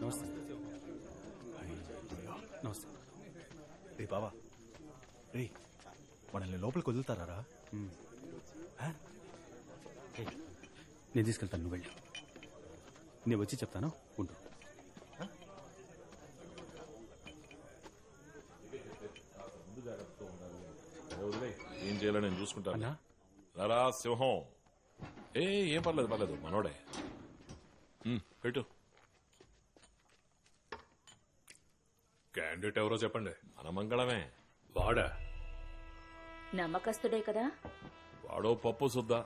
నమస్తే. నమస్తే. రే బావా, రే మనల్ని లోపలికి వదులుతారా? నేను తీసుకెళ్తాను, నువ్వు వెళ్ళి. నేను వచ్చి చెప్తాను, ఉండు. ఏం చేయాలో నేను చూసుకుంటాను. రారా సింహం. ఏం పర్లేదు మనోడే. పెట్టు. క్యాండిడేట్ ఎవరో చెప్పండి. మన మంగళమే. వాడా? నమ్మకస్తుడే కదా. వాడో పప్పు సుద్దా.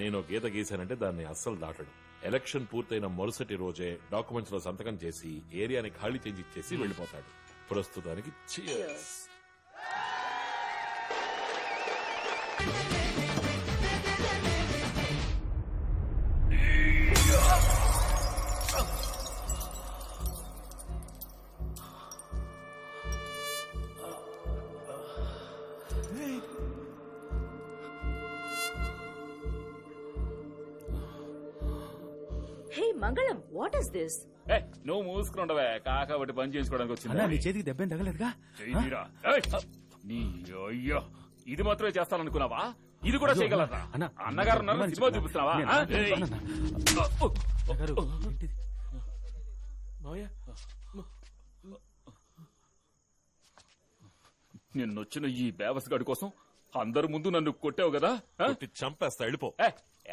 నేను గీత గీశానంటే దాన్ని అస్సలు దాటడు. ఎలక్షన్ పూర్తయిన మరుసటి రోజే డాక్యుమెంట్స్ లో సంతకం చేసి ఏరియాని ఖాళీ చేంజ్ ఇచ్చేసి వెళ్లిపోతాడు. ప్రస్తుతానికి cheers. హే మంగళం, వాట్ ఇస్ దిస్? నువ్వు మూసుకుండవే, కాకబట్టి పని చేసుకోవడానికి అన్నా, నీ వచ్చింది. చేతికి దెబ్బేం తగలేదుగా? అయ్యో, ఇది మాత్రమే చేస్తాననుకున్నావా? ఇది కూడా చేయగలరా? అన్నగారు నన్ను సినిమా చూపిస్తున్నావా? నిన్నొచ్చిన ఈ బేవస్ గడి కోసం అందరి ముందు నన్ను కొట్టావు కదా. చంపేస్తా, వెళ్ళిపో.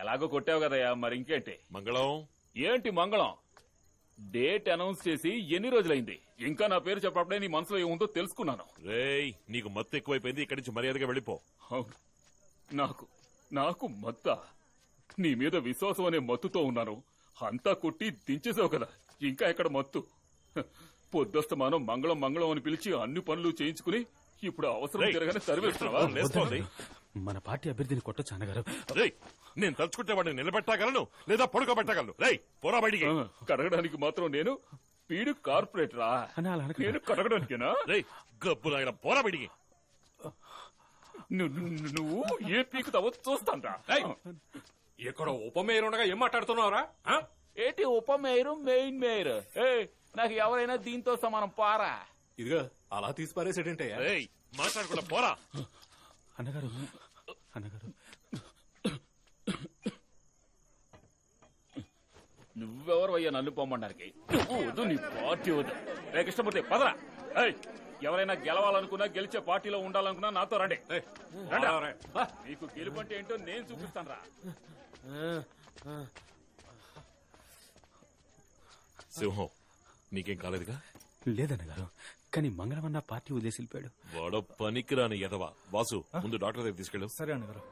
ఎలాగో కొట్టావు కదయ్యా, మరి ఇంకేంటి? మంగళం ఏంటి మంగళం? డేట్ అనౌన్స్ చేసి ఎన్ని రోజులైంది? ఇంకా నా పేరు చెప్పప్పుడే నీ మనసులో ఏముందో తెలుసుకున్నాను. రేయ్, నీకు మత్తు ఎక్కువైపోయింది. ఇక్కడి నుంచి మర్యాదగా వెళ్ళిపో. నాకు మత్త? నీ మీద విశ్వాసం అనే మత్తుతో ఉన్నాను. అంతా కొట్టి దించేసావు కదా, ఇంకా ఎక్కడ మత్తు? పొద్దుస్తమానం మంగళం మంగళం అని పిలిచి అన్ని పనులు చేయించుకుని ఇప్పుడు అవసరం తిరగానే సర్వేస్తున్నావా? మన పార్టీ అభ్యర్థిని కొట్టొచ్చు అన్నగారు. నేను తలుచుకుంటే వాడిని నిలబెట్టగలను, లేదా పడుకోబెట్టగలను. రేయ్, పోరా బయటికి. కడగడానికి మాత్రం నేను పీడు కార్పొరేటరా? నేను కడగడానికేనా? రేయ్, గబ్బు నాయన, పోరా బయటికి. నువ్వు ఏ పీకుతావో చూస్తాంరా. ఇక్కడ ఉప మేయర్ ఉండగా ఏం మాట్లాడుతున్నావురా? ఏంటి ఉప మేయరు, మెయిన్ మేయర్? నాకు ఎవరైనా దీంతో సమానం పారా. ఇదిగా అలా తీసి పారేసేటంటే మాట్లాడకుండా పోరా. అన్నగారు, అన్నగారు, నువ్వెవరు అయ్యా నన్ను పొమ్మడానికి? నువ్వు వద్దు, నీ పార్టీ వద్దు. రే కృష్ణమూర్తి, పదరా. ఎవరైనా గెలవాలనుకున్నా, గెలిచే పార్టీలో ఉండాలనుకున్నా నాతో రండి. నీకు గెలుపంటే ఏంటో నేను చూపిస్తాను రా. సింహం, నీకేం కాలేదుగా? లేదన్నగారు, కానీ మంగళం అన్న పార్టీ వదిలేసి వెళ్ళిపోయాడు. వాడో పనికిరాని ఎదవా. బాసు, ముందు డాక్టర్ దగ్గర తీసుకెళ్ళు. సరే అన్నగారు.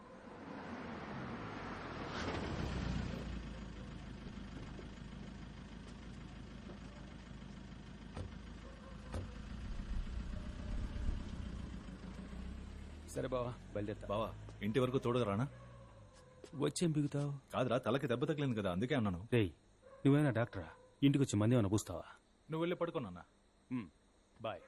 సరే బావా, బయలుదేరుతా. బావా, ఇంటి వరకు తోడుగా రానా? వచ్చేం బిగుతావు? కాదురా, తలకి దెబ్బ తగిలింది కదా, అందుకే అన్నాను. రేయ్, నువ్వేనా డాక్టరా? ఇంటికి వచ్చి మంది ఏమైనా పూస్తావా? నువ్వు వెళ్ళి పడుకున్నా. బాయ్.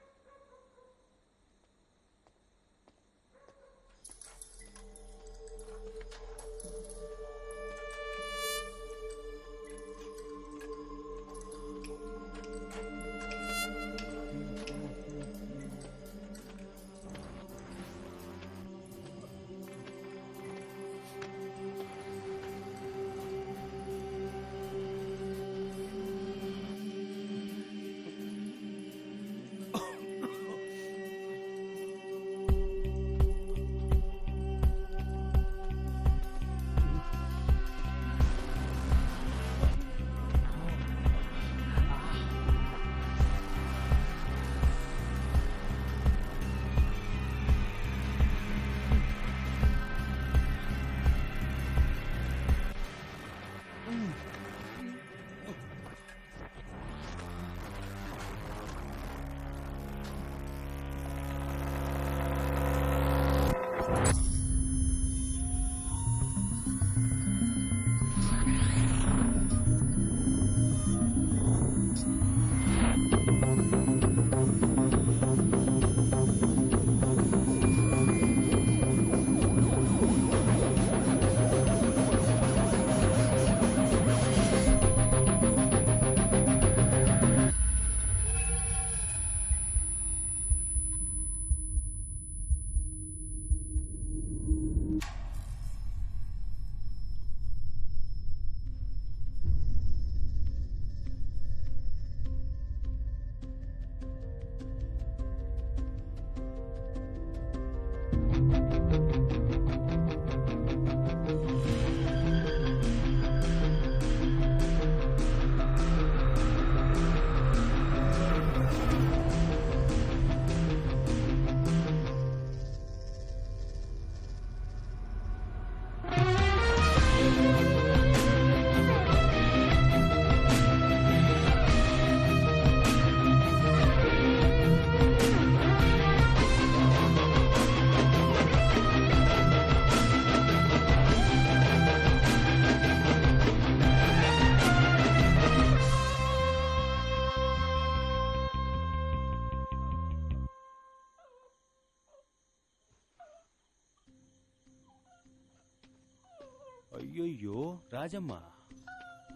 అయ్యయ్యో రాజమ్మ,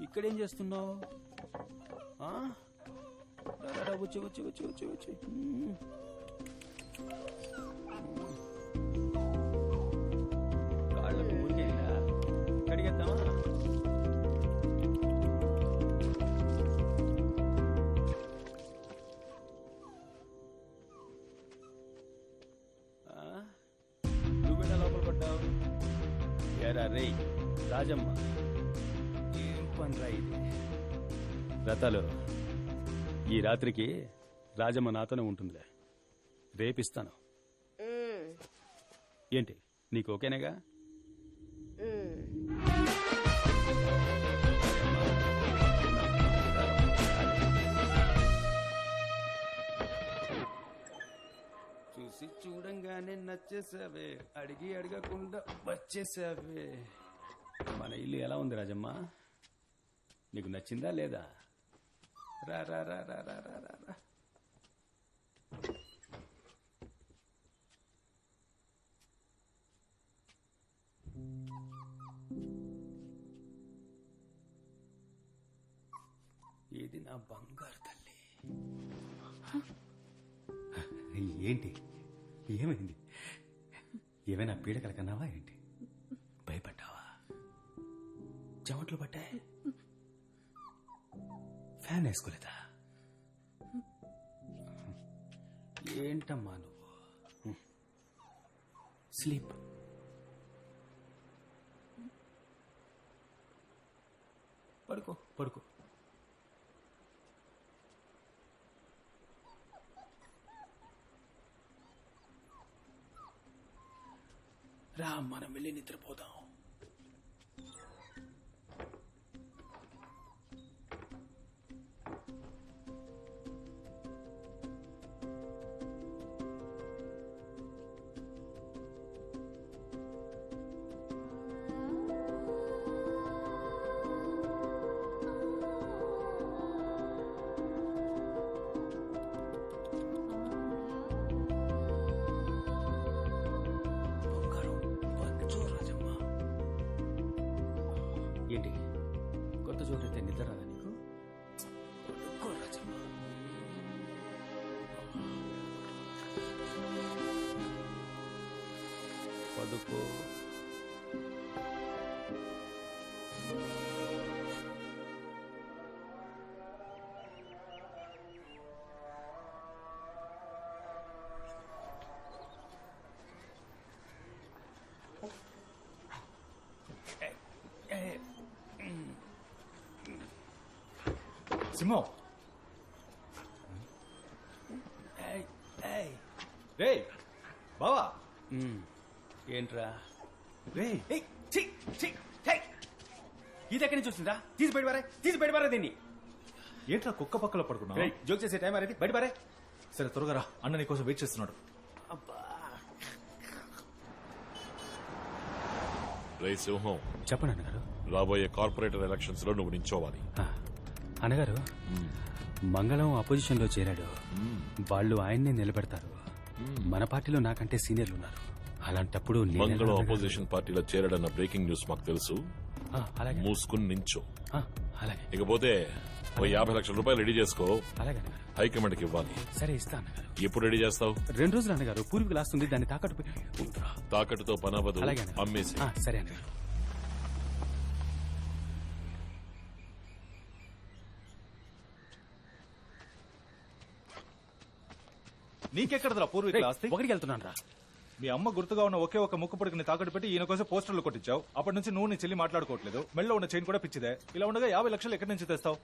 ఇక్కడేం చేస్తున్నావు? వచ్చి వచ్చి వచ్చి వచ్చి వచ్చి కాళ్ళకు ఊరికేలా కడిగేద్దామా? నువ్వేనా లోపల పడ్డావు? ఏరా రే రాజమ్మ, ఏం పనిరా ఇది? రథాలు, ఈ రాత్రికి రాజమ్మ నాతోనే ఉంటుందిలే. రేపిస్తాను. ఏంటి, నీకు ఓకేనేగా? చూసి చూడంగానే నచ్చేసావే, అడిగి అడగకుండా వచ్చేసావే. మన ఇల్లు ఎలా ఉంది రాజమ్మ? నీకు నచ్చిందా లేదా? రా రా రా రా రా రా రా రా. ఇది నా బంగారు తల్లి. ఏంటి, ఏమైంది? ఏమైనా పీడకల కన్నావా ఏంటి? భయపడ్డావా? చెమట్లు పట్టాయి? ఫ్యాన్ వేసుకోలేదా? ఏంటమ్మా నువ్వు? స్లీప్. పడుకో పడుకో. రా, మనం వెళ్ళి నిద్రపోదాం. ఏంటి, కొత్త చోటైతే నిద్ర రాదా నీకు? పడుకో రాజమ్మ. పడుకో. సింహం, రే బావా. ఏంట్రా? రే ఇది ఎక్కడి నుంచి వచ్చిందా? తీసి బయటపారా దీన్ని. ఏంట్రా కుక్క పక్కలో పడుకున్నా? జోక్ చేసే టైం అనేది, బయటపారే. సరే త్వరగా రా, అన్న నీకోసం వెయిట్ చేస్తున్నాడు. రే సింహం, చెప్పండి అన్నగారు. రాబోయే కార్పొరేటర్ ఎలక్షన్స్ లో నువ్వు నించోవాలి. అన్నగారు, మంగళం అపోజిషన్ లో చేరాడు. వాళ్ళు ఆయన్నే నిలబెడతారు. మన పార్టీలో నాకంటే సీనియర్లు ఉన్నారు. అలాంటప్పుడు మంగళం అపోజిషన్ పార్టీలో చేరాడన్న బ్రేకింగ్ న్యూస్ మాకు తెలుసు. అలాగే మూసుకుని నించో. అలాగే. ఇకపోతే ఓ 50 లక్షల రూపాయలు రెడీ చేసుకో. అలాగే హైకమాండ్కి ఇవ్వాలి. సరే, ఇస్తా అన్నగారు. ఎప్పుడు రెడీ చేస్తావు? 2 రోజులు అన్నగారు. పూర్వీకులు ఆస్తుంది, దాన్ని తాకట్టుతో పనవదు, అమ్మేసి. సరే అన్నగారు. నీకెక్కడరా పూర్వీకుల ఆస్తి? ఒకటికి వెళ్తున్నాను రా. మీ అమ్మ గుర్తుగా ఉన్న ఒకే ఒక ముక్కు పొడికిని తాకట్టు పెట్టి ఈయన కోసం పోస్టర్లు కొట్టించావు. అప్పటి నుంచి నువ్వు నీ చెల్లి మాట్లాడుకోవట్లేదు. మెళ్ళలో ఉన్న చైన్ కూడా పిచ్చిదే. ఇలా ఉండగా 50 లక్షలు ఎక్కడి నుంచి తెస్తావు?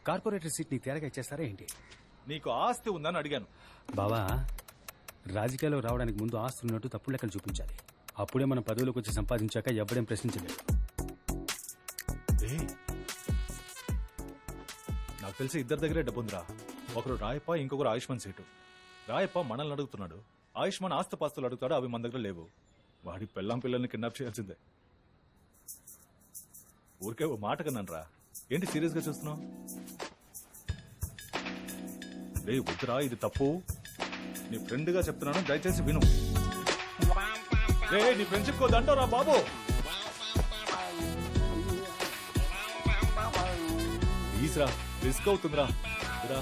కార్పొరేటర్ సీట్ నీకు తేరగా ఇచ్చేస్తారా ఏంటి? నీకు ఆస్తి ఉందని అడిగాను. బావా, రాజకీయాల్లో రావడానికి ముందు ఆస్తి ఉన్నట్టు తప్పుడు లెక్కలు చూపించాలి. అప్పుడే మనం పదవులకు వచ్చి సంపాదించాక ఎవడేం ప్రశ్నించలేదు. నాకు తెలిసి ఇద్దరి దగ్గరే డబ్బుందిరా. ఒకరు రాయప్ప, ఇంకొకరు ఆయుష్మాన్ సీటు. రాయప్ప మనల్ని అడుగుతున్నాడు, ఆయుష్మాన్ ఆస్తిపాస్తులు అడుగుతాడు. అవి మన దగ్గర లేవు. వాడి పెళ్ళాం పిల్లల్ని కిడ్నాప్ చేయాల్సిందే. ఊరికే ఓ మాట కన్నాను రా. ఏంటి సీరియస్ గా చూస్తున్నావు? రే వద్దురా, ఇది తప్పు. నీ ఫ్రెండ్ గా చెప్తున్నాను, దయచేసి విను. రే నీ ఫ్రెండ్షిప్ కో దండోరా బాబు. ప్లీజ్ రా, రిస్క్ అవుతుందిరా రా.